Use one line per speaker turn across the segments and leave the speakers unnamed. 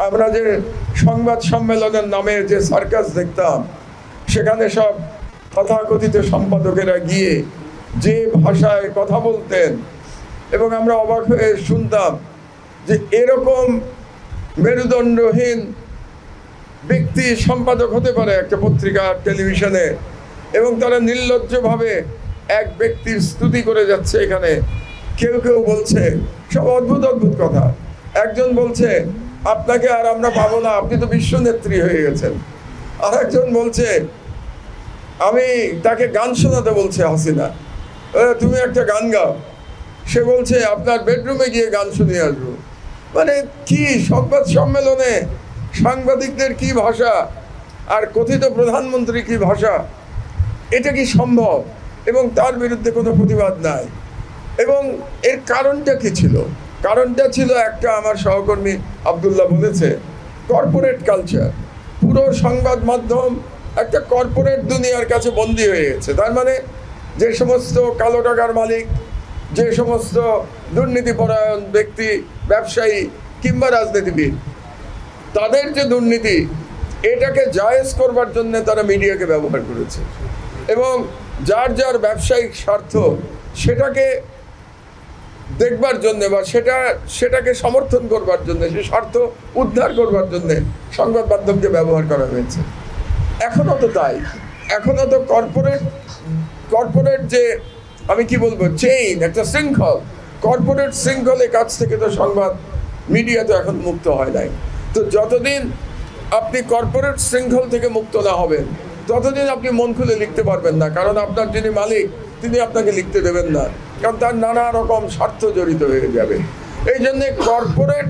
আমরা যে সংবাদ সম্মেলনের নামে যে সার্কাস দেখতাম, সেখানে সব তথাকথিত সম্পাদকেরা গিয়ে যে ভাষায় কথা বলতেন এবং আমরা অবাক হয়ে শুনতাম যে এরকম মেরুদণ্ডহীন ব্যক্তি সম্পাদক হতে পারে একটা পত্রিকা, টেলিভিশনে, এবং তারা নির্লজ্জভাবে এক ব্যক্তির স্তুতি করে যাচ্ছে। এখানে কেউ কেউ বলছে সব অদ্ভুত অদ্ভুত কথা। একজন বলছে আপনাকে আর আমরা পাবো না, আপনি তো বিশ্ব নেত্রী হয়ে গেছেন। আর একজন বলছে আমি তাকে গান শোনাতে বলছে হাসিনা, তুমি একটা গান গাও। সে বলছে আপনার বেডরুমে গিয়ে গান শুনিয়ে আসবো। মানে কি সংবাদ সম্মেলনে সাংবাদিকদের কি ভাষা আর কথিত প্রধানমন্ত্রী কি ভাষা, এটা কি সম্ভব? এবং তার বিরুদ্ধে কোনো প্রতিবাদ নাই। এবং এর কারণটা কি ছিল? কারণটা ছিল একটা, আমার সহকর্মী আব্দুল্লাহ বলেছে, কর্পোরেট কালচার। পুরো সংবাদ মাধ্যম একটা কর্পোরেট দুনিয়ার কাছে বন্দী হয়ে গেছে। তার মানে যে সমস্ত কালো টাকার মালিক, যে সমস্ত দুর্নীতিপরায়ণ ব্যক্তি, ব্যবসায়ী কিংবা রাজনীতিবিদ, তাদের যে দুর্নীতি, এটাকে জায়েজ করবার জন্য তারা মিডিয়াকে ব্যবহার করেছে এবং যার যার ব্যবসায়িক স্বার্থ সেটাকে দেখবার জন্যে বা সেটাকে সমর্থন করবার জন্যে, সে স্বার্থ উদ্ধার করবার জন্যে সংবাদ মাধ্যমকে ব্যবহার করা হয়েছে। এখনও তো তাই, এখনও তো কর্পোরেট যে আমি কি বলবো চেইন, একটা শৃঙ্খল, কর্পোরেট শৃঙ্খলের কাছ থেকে তো সংবাদ মিডিয়া তো এখন মুক্ত হয় নাই। তো যতদিন আপনি কর্পোরেট শৃঙ্খল থেকে মুক্ত না হবেন, ততদিন আপনি মন খুলে লিখতে পারবেন না। কারণ আপনার যিনি মালিক, তিনি আপনাকে লিখতে দেবেন না, কারণ তার নানা রকম স্বার্থ জড়িত হয়ে যাবে। এই জন্যে কর্পোরেট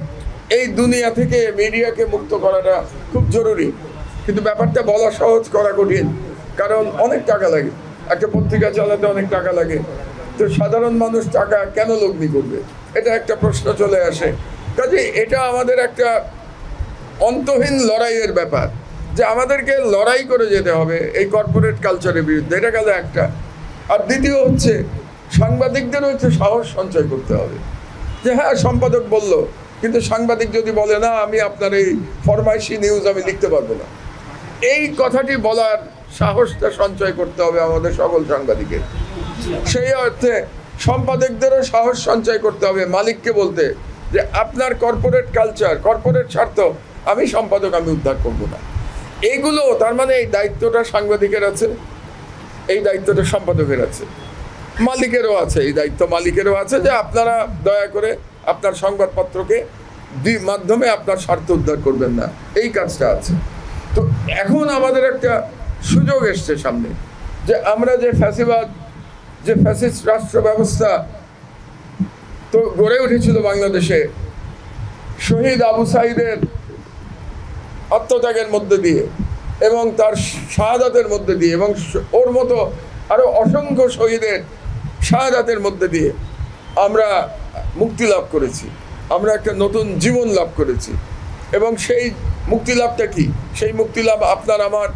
এই দুনিয়া থেকে মিডিয়াকে মুক্ত করাটা খুব জরুরি। কিন্তু ব্যাপারটা বলা সহজ, করা কঠিন, কারণ অনেক টাকা লাগে। একটা পত্রিকা চালাতে অনেক টাকা লাগে। তো সাধারণ মানুষ টাকা কেন লগ্নি করবে, এটা একটা প্রশ্ন চলে আসে। কাজে এটা আমাদের একটা অন্তহীন লড়াইয়ের ব্যাপার, যে আমাদেরকে লড়াই করে যেতে হবে এই কর্পোরেট কালচারের বিরুদ্ধে। এটা গেল একটা। আর দ্বিতীয় হচ্ছে, সাংবাদিকদেরও একটু সাহস সঞ্চয় করতে হবে যে হ্যাঁ সম্পাদক বলল, কিন্তু সাংবাদিক যদি বলে না আমি আপনার এই ফরমাইশি নিউজ আমি লিখতে পারবো না, এই কথাটি বলার সাহসটা সঞ্চয় করতে হবে আমাদের সকল সাংবাদিকের। সেই অর্থে সম্পাদকদেরও সাহস সঞ্চয় করতে হবে মালিককে বলতে যে আপনার কর্পোরেট কালচার, কর্পোরেট স্বার্থ, আমি সম্পাদক আমি উদ্ধার করবো না। এইগুলো তার মানে এই দায়িত্বটা সাংবাদিকের আছে, এই দায়িত্বটা সম্পাদকের আছে, মালিকেরও আছে এই দায়িত্ব, মালিকেরও আছে যে আপনারা দয়া করে আপনার সংবাদপত্রকে মাধ্যমে আপনার স্বার্থ উদ্ধার করবেন না, এই কাজটা আছে। তো এখন আমাদের একটা সুযোগ এসছে সামনে, যে আমরা যে ফ্যাসিবাদ, যে ফ্যাসিস্ট রাষ্ট্র ব্যবস্থা তো গড়ে উঠেছিল বাংলাদেশে শহীদ আবু সাঈদের আত্মত্যাগের মধ্যে দিয়ে এবং তার শাহাদাতের মধ্যে দিয়ে এবং ওর মতো আরো অসংখ্য শহীদের শাহাদাতের মধ্যে দিয়ে আমরা মুক্তি লাভ করেছি, আমরা একটা নতুন জীবন লাভ করেছি। এবং সেই মুক্তি লাভটা কি? সেই মুক্তি লাভ আপনার আমার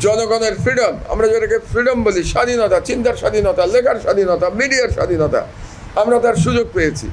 জনগণের ফ্রিডম, আমরা যেটাকে ফ্রিডম বলি, স্বাধীনতা, চিন্তার স্বাধীনতা, লেখার স্বাধীনতা, মিডিয়ার স্বাধীনতা, আমরা তার সুযোগ পেয়েছি।